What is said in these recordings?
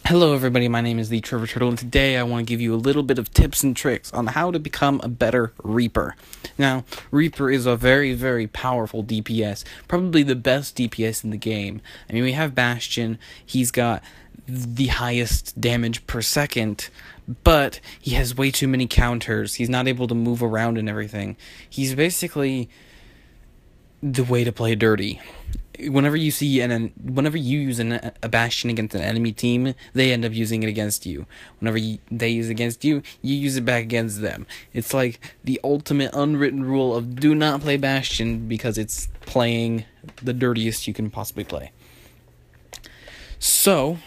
Hello everybody, my name is TheTrevorTurtle, and today I want to give you a little bit of tips and tricks on how to become a better Reaper. Now, Reaper is a very, very powerful DPS, probably the best DPS in the game. I mean, we have Bastion, he's got the highest damage per second, but he has way too many counters, he's not able to move around and everything. He's basically the way to play dirty. Whenever you use a Bastion against an enemy team, they end up using it against you. Whenever they use it against you, you use it back against them. It's like the ultimate unwritten rule of do not play Bastion because it's playing the dirtiest you can possibly play. So,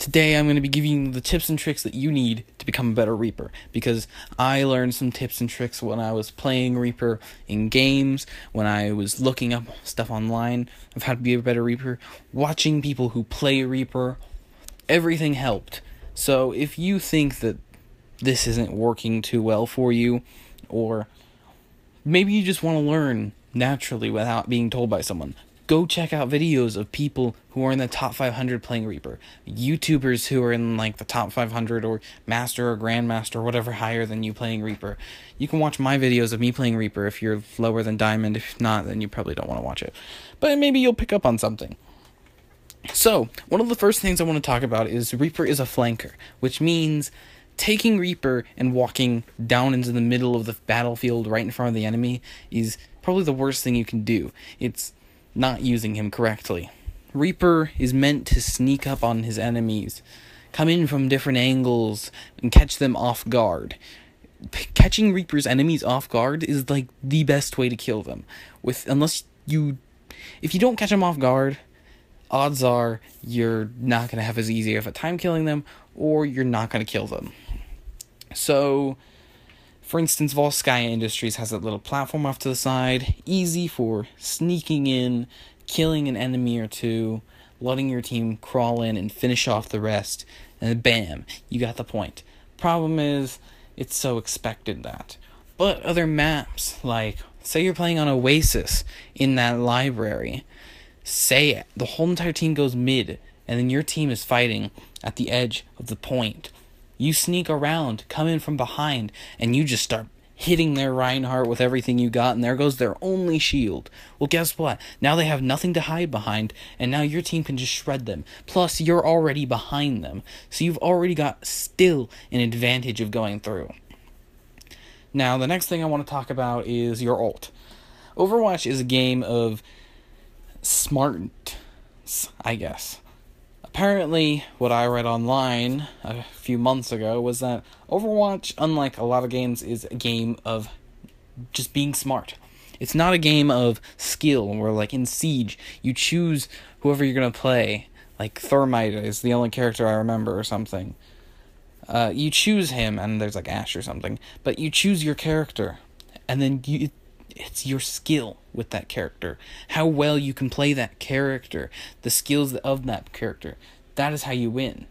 today I'm going to be giving you the tips and tricks that you need to become a better Reaper, because I learned some tips and tricks when I was playing Reaper in games, when I was looking up stuff online of how to be a better Reaper, watching people who play Reaper. Everything helped. So if you think that this isn't working too well for you, or maybe you just want to learn naturally without being told by someone, go check out videos of people who are in the top 500 playing Reaper. YouTubers who are in like the top 500 or Master or Grandmaster or whatever higher than you playing Reaper. You can watch my videos of me playing Reaper if you're lower than Diamond. If not, then you probably don't want to watch it. But maybe you'll pick up on something. So, one of the first things I want to talk about is Reaper is a flanker, which means taking Reaper and walking down into the middle of the battlefield right in front of the enemy is probably the worst thing you can do. It's not using him correctly. Reaper is meant to sneak up on his enemies, come in from different angles, and catch them off guard. Catching Reaper's enemies off guard is like the best way to kill them. If you don't catch them off guard, odds are you're not going to have as easy of a time killing them, or you're not going to kill them. So, for instance, Volskaya Industries has that little platform off to the side, easy for sneaking in, killing an enemy or two, letting your team crawl in and finish off the rest, and bam, you got the point. Problem is, it's so expected that. But other maps, like, say you're playing on Oasis in that library, say the whole entire team goes mid, and then your team is fighting at the edge of the point. You sneak around, come in from behind, and you just start hitting their Reinhardt with everything you got, and there goes their only shield. Well, guess what? Now they have nothing to hide behind, and now your team can just shred them. Plus, you're already behind them, so you've already got still an advantage of going through. Now, the next thing I want to talk about is your ult. Overwatch is a game of smarts, I guess. Apparently, what I read online a few months ago was that Overwatch, unlike a lot of games, is a game of just being smart. It's not a game of skill, where like in Siege, you choose whoever you're going to play. Like Thermite is the only character I remember or something. You choose him, and there's like Ashe or something, but you choose your character, and then it's your skill with that character. How well you can play that character. The skills of that character. That is how you win.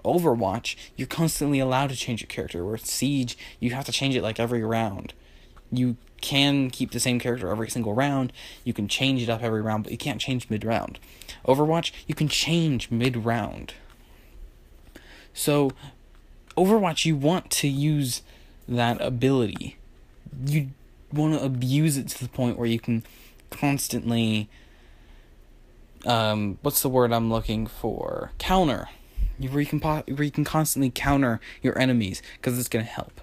Overwatch, you're constantly allowed to change your character. Where Siege, you have to change it like every round. You can keep the same character every single round. You can change it up every round, but you can't change mid-round. Overwatch, you can change mid-round. So, Overwatch, you want to use that ability. You want to abuse it to the point where you can constantly, what's the word I'm looking for? Counter. Where you can constantly counter your enemies, because it's going to help.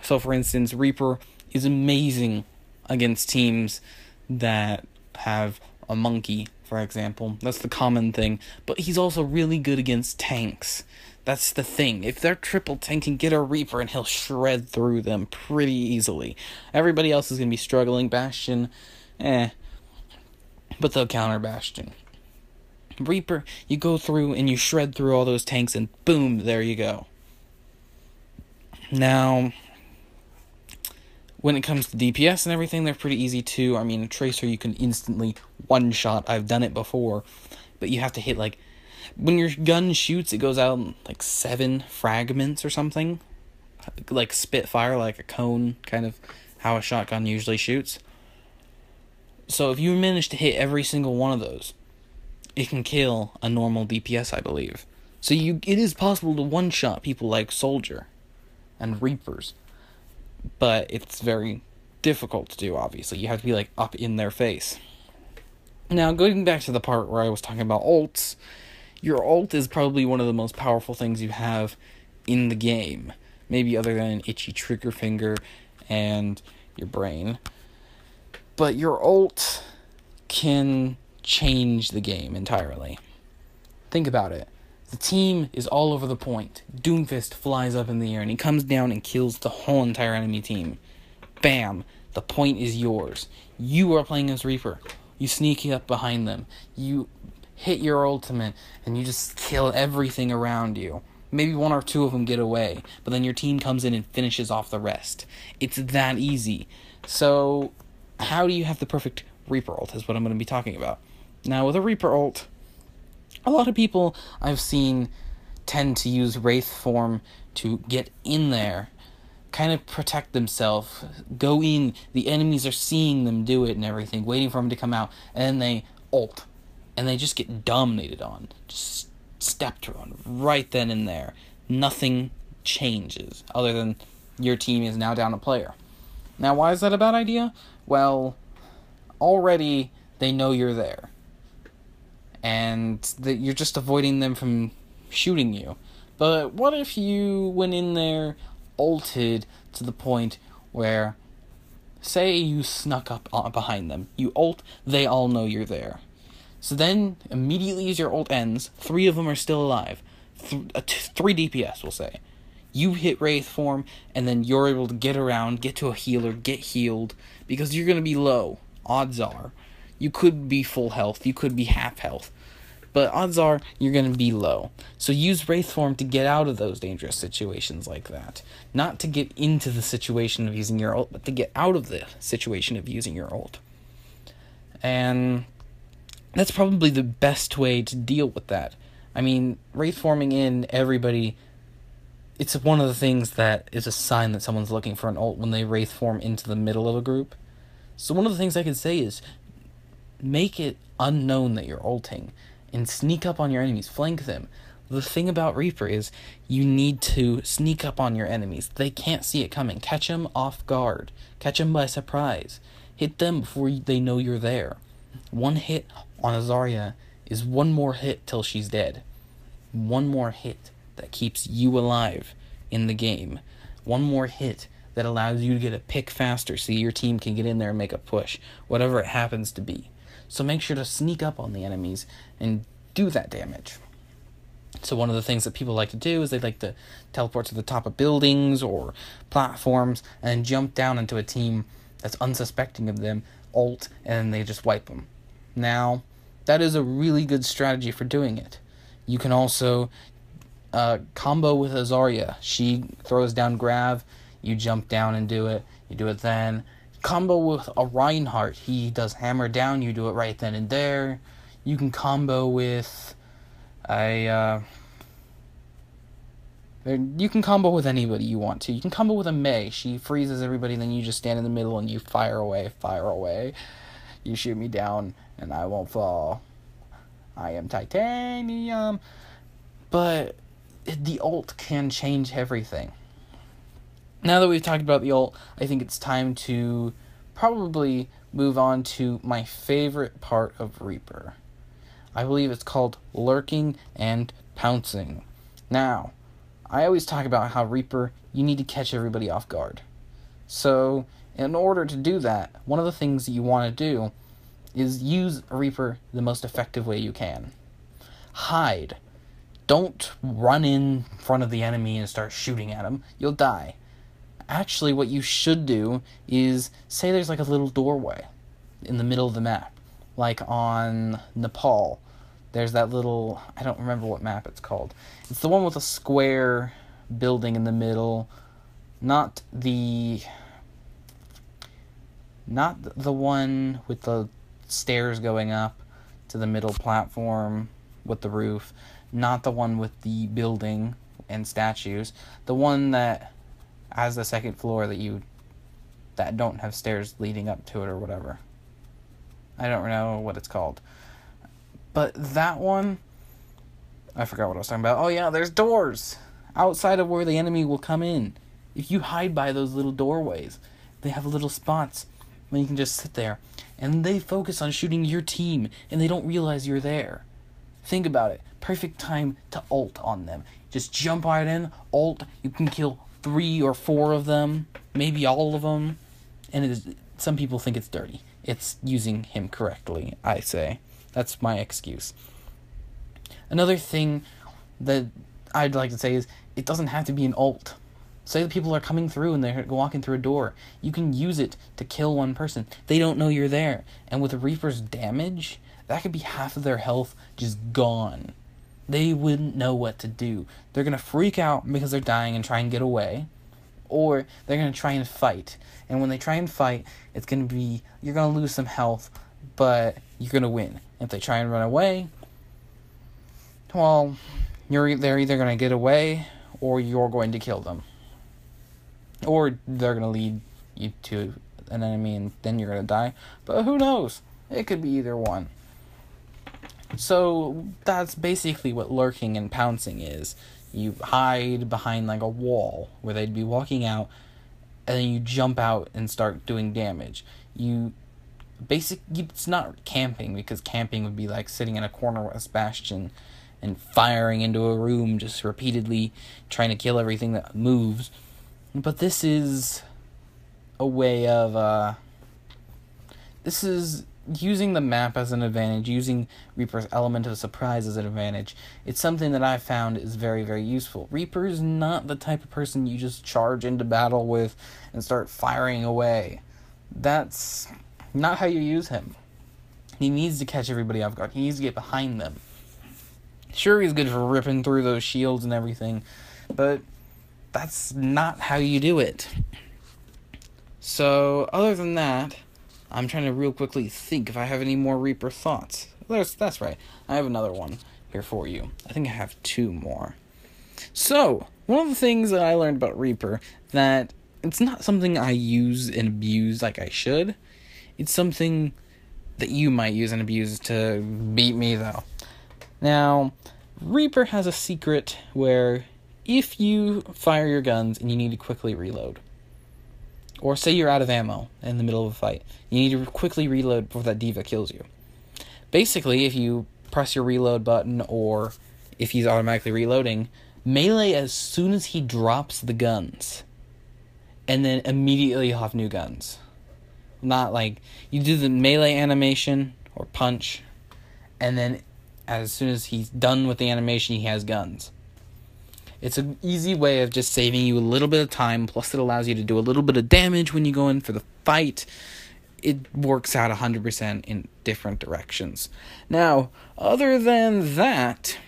So, for instance, Reaper is amazing against teams that have a monkey, for example. That's the common thing. But he's also really good against tanks. That's the thing. If they're triple tanking, get a Reaper and he'll shred through them pretty easily. Everybody else is going to be struggling. Bastion, but they'll counter Bastion. Reaper, you go through and you shred through all those tanks, and boom, there you go. Now, when it comes to DPS and everything, they're pretty easy too. I mean, Tracer, you can instantly one-shot. I've done it before. But you have to hit, like, when your gun shoots, it goes out in, like, 7 fragments or something. Like Spitfire, like a cone, kind of how a shotgun usually shoots. So if you manage to hit every single one of those, it can kill a normal DPS, I believe. So it is possible to one-shot people like Soldier and Reapers, but it's very difficult to do, obviously. You have to be, like, up in their face. Now, going back to the part where I was talking about ults, your ult is probably one of the most powerful things you have in the game. Maybe other than an itchy trigger finger and your brain. But your ult can change the game entirely. Think about it. The team is all over the point. Doomfist flies up in the air and he comes down and kills the whole entire enemy team. Bam! The point is yours. You are playing as Reaper. You sneak up behind them. You hit your ultimate and you just kill everything around you. Maybe one or two of them get away, but then your team comes in and finishes off the rest. It's that easy. So, how do you have the perfect Reaper ult is what I'm going to be talking about. Now, with a Reaper ult, a lot of people I've seen tend to use Wraith form to get in there, kind of protect themselves, go in, the enemies are seeing them do it and everything, waiting for them to come out, and then they ult, and they just get dominated on, just stepped on right then and there. Nothing changes, other than your team is now down a player. Now, why is that a bad idea? Well, already they know you're there. And that you're just avoiding them from shooting you. But what if you went in there, ulted to the point where, say you snuck up behind them, you ult, they all know you're there. So then, immediately as your ult ends, 3 of them are still alive. 3 DPS, we'll say. You hit Wraith form, and then you're able to get around, get to a healer, get healed, because you're going to be low. Odds are. You could be full health, you could be half health, but odds are you're going to be low. So use Wraith form to get out of those dangerous situations like that. Not to get into the situation of using your ult, but to get out of the situation of using your ult. And that's probably the best way to deal with that. I mean, Wraith forming in everybody, it's one of the things that is a sign that someone's looking for an ult when they Wraith form into the middle of a group. So one of the things I could say is, make it unknown that you're ulting, and sneak up on your enemies, flank them. The thing about Reaper is, you need to sneak up on your enemies. They can't see it coming. Catch them off guard. Catch them by surprise. Hit them before they know you're there. One hit on a Zarya is one more hit till she's dead. One more hit that keeps you alive in the game. One more hit that allows you to get a pick faster so your team can get in there and make a push, whatever it happens to be. So make sure to sneak up on the enemies and do that damage. So one of the things that people like to do is they like to teleport to the top of buildings or platforms and jump down into a team that's unsuspecting of them, ult, and they just wipe them. Now, that is a really good strategy for doing it. You can also combo with a Zarya. She throws down Grav, you jump down and do it, you do it then. Combo with a Reinhardt, he does hammer down, you do it right then and there. You can combo with you can combo with anybody you want to. You can combo with a Mei. She freezes everybody, then you just stand in the middle and you fire away. You shoot me down and I won't fall. I am titanium. But the ult can change everything. Now that we've talked about the ult, I think it's time to probably move on to my favorite part of Reaper. I believe it's called lurking and pouncing. Now, I always talk about how Reaper, you need to catch everybody off guard. So, in order to do that, one of the things that you want to do is use Reaper the most effective way you can. Hide. Don't run in front of the enemy and start shooting at him. You'll die. Actually, what you should do is, say there's like a little doorway in the middle of the map. Like on Nepal, there's that little, I don't remember what map it's called. It's the one with a square building in the middle. Not the one with the stairs going up to the middle platform with the roof. Not the one with the building and statues. The one that has the second floor that don't have stairs leading up to it or whatever. I don't know what it's called. But that one, I forgot what I was talking about. Oh yeah, there's doors outside of where the enemy will come in. If you hide by those little doorways, they have little spots where you can just sit there, and they focus on shooting your team, and they don't realize you're there. Think about it. Perfect time to ult on them. Just jump right in, ult. You can kill 3 or 4 of them, maybe all of them. And some people think it's dirty. It's using him correctly, I say. That's my excuse. Another thing that I'd like to say is it doesn't have to be an ult. Say that people are coming through and they're walking through a door. You can use it to kill one person. They don't know you're there. And with a Reaper's damage, that could be half of their health just gone. They wouldn't know what to do. They're going to freak out because they're dying and try and get away. Or they're going to try and fight. And when they try and fight, it's going to be, you're going to lose some health, but you're going to win. If they try and run away, well, they're either going to get away or you're going to kill them. Or they're going to lead you to an enemy and then you're going to die. But who knows? It could be either one. So that's basically what lurking and pouncing is. You hide behind like a wall where they'd be walking out, and then you jump out and start doing damage. It's not camping, because camping would be like sitting in a corner with a Bastion and firing into a room just repeatedly trying to kill everything that moves. But this is a way of this is using the map as an advantage, using Reaper's element of surprise as an advantage. It's something that I've found is very, very useful. Reaper's not the type of person you just charge into battle with and start firing away. That's not how you use him. He needs to catch everybody off guard. He needs to get behind them. Sure, he's good for ripping through those shields and everything, but that's not how you do it. So, other than that, I'm trying to real quickly think if I have any more Reaper thoughts. That's right. I have another one here for you. I think I have 2 more. So, one of the things that I learned about Reaper, that it's not something I use and abuse like I should. It's something that you might use and abuse to beat me, though. Now, Reaper has a secret where if you fire your guns and you need to quickly reload, or say you're out of ammo in the middle of a fight, you need to quickly reload before that diva kills you. Basically, if you press your reload button, or if he's automatically reloading, melee as soon as he drops the guns, and then immediately you'll have new guns. Not like, you do the melee animation, or punch, and then as soon as he's done with the animation, he has guns. It's an easy way of just saving you a little bit of time, plus it allows you to do a little bit of damage when you go in for the fight. It works out 100% in different directions. Now, other than that,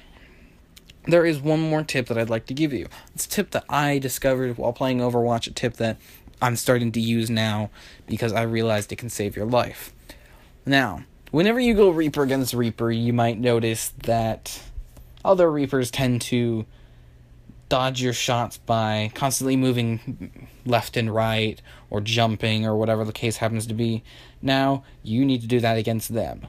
there is one more tip that I'd like to give you. It's a tip that I discovered while playing Overwatch, a tip that I'm starting to use now because I realized it can save your life. Now, whenever you go Reaper against Reaper, you might notice that other Reapers tend to dodge your shots by constantly moving left and right, or jumping, or whatever the case happens to be. Now, you need to do that against them.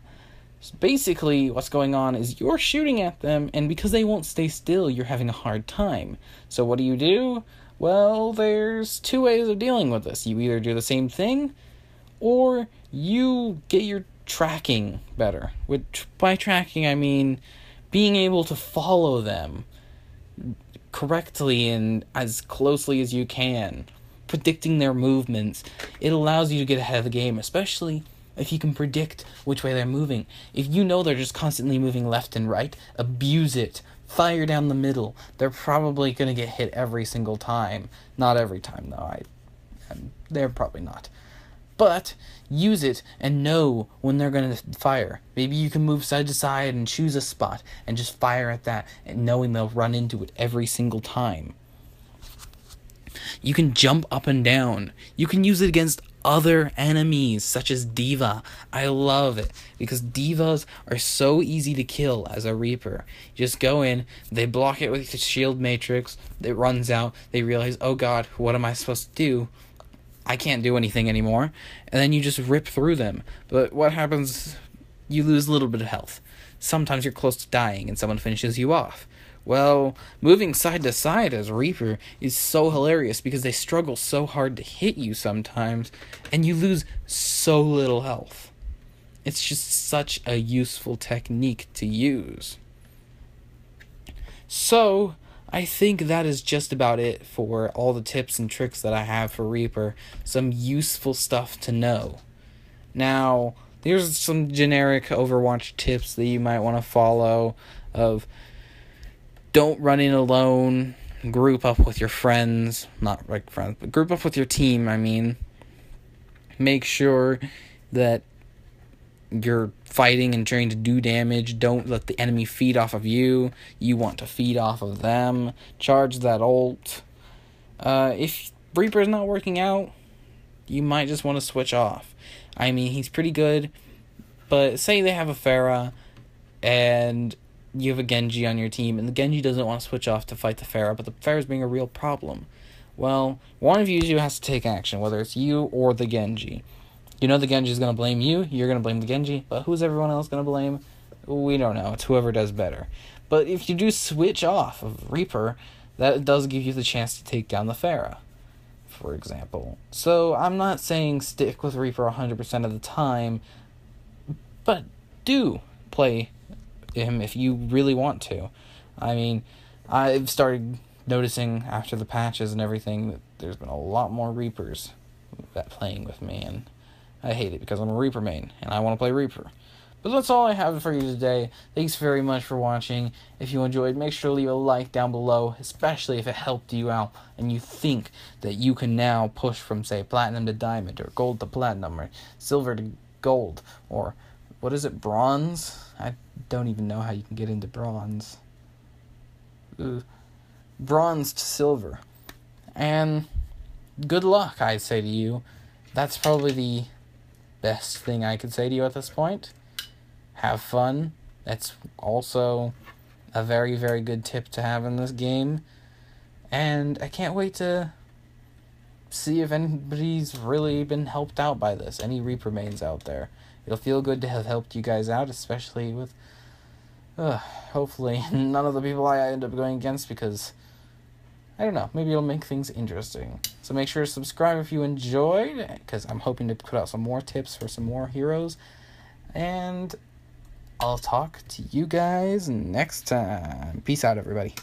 So basically, what's going on is you're shooting at them, and because they won't stay still, you're having a hard time. So what do? Well, there's 2 ways of dealing with this. You either do the same thing, or you get your tracking better. By tracking, I mean being able to follow them correctly and as closely as you can, predicting their movements. It allows you to get ahead of the game, especially if you can predict which way they're moving. If you know they're just constantly moving left and right, abuse it. Fire down the middle. They're probably going to get hit every single time. Not every time, though. They're probably not. But use it and know when they're going to fire. Maybe you can move side to side and choose a spot and just fire at that, and knowing they'll run into it every single time. You can jump up and down. You can use it against other enemies, such as D.Va. I love it, because D.Vas are so easy to kill as a Reaper. You just go in, they block it with the shield matrix, it runs out, they realize, oh god, what am I supposed to do? I can't do anything anymore, and then you just rip through them. But what happens? You lose a little bit of health. sometimes you're close to dying and someone finishes you off. Well, moving side to side as Reaper is so hilarious because they struggle so hard to hit you sometimes, and you lose so little health. It's just such a useful technique to use. So, I think that is just about it for all the tips and tricks that I have for Reaper. Some useful stuff to know. Now, here's some generic Overwatch tips that you might want to follow of don't run in alone, group up with your friends, not like friends, but group up with your team, I mean. Make sure that you're fighting and trying to do damage. Don't let the enemy feed off of you. You want to feed off of them. Charge that ult. If Reaper's not working out, you might just want to switch off. I mean, he's pretty good, but say they have a Pharah and you have a Genji on your team, and the Genji doesn't want to switch off to fight the Pharah, but the Pharah's being a real problem. Well, one of you has to take action, whether it's you or the Genji. You know the Genji's going to blame you, you're going to blame the Genji, but who's everyone else going to blame? We don't know. It's whoever does better. But if you do switch off of Reaper, that does give you the chance to take down the Pharah, for example. So I'm not saying stick with Reaper 100% of the time, but do play him if you really want to. I mean, I've started noticing after the patches and everything that there's been a lot more Reapers that playing with me, and I hate it because I'm a Reaper main, and I want to play Reaper. But that's all I have for you today. Thanks very much for watching. If you enjoyed, make sure to leave a like down below, especially if it helped you out, and you think that you can now push from, say, Platinum to Diamond, or Gold to Platinum, or Silver to Gold, or, what is it, Bronze? I don't even know how you can get into Bronze. Bronze to Silver. And good luck, I'd say to you. That's probably the best thing I could say to you at this point. Have fun. That's also a very, very good tip to have in this game. And I can't wait to see if anybody's really been helped out by this. Any Reaper mains out there. It'll feel good to have helped you guys out, especially with, hopefully, none of the people I end up going against, because, I don't know, maybe it'll make things interesting. So make sure to subscribe if you enjoyed, because I'm hoping to put out some more tips for some more heroes. And I'll talk to you guys next time. Peace out, everybody.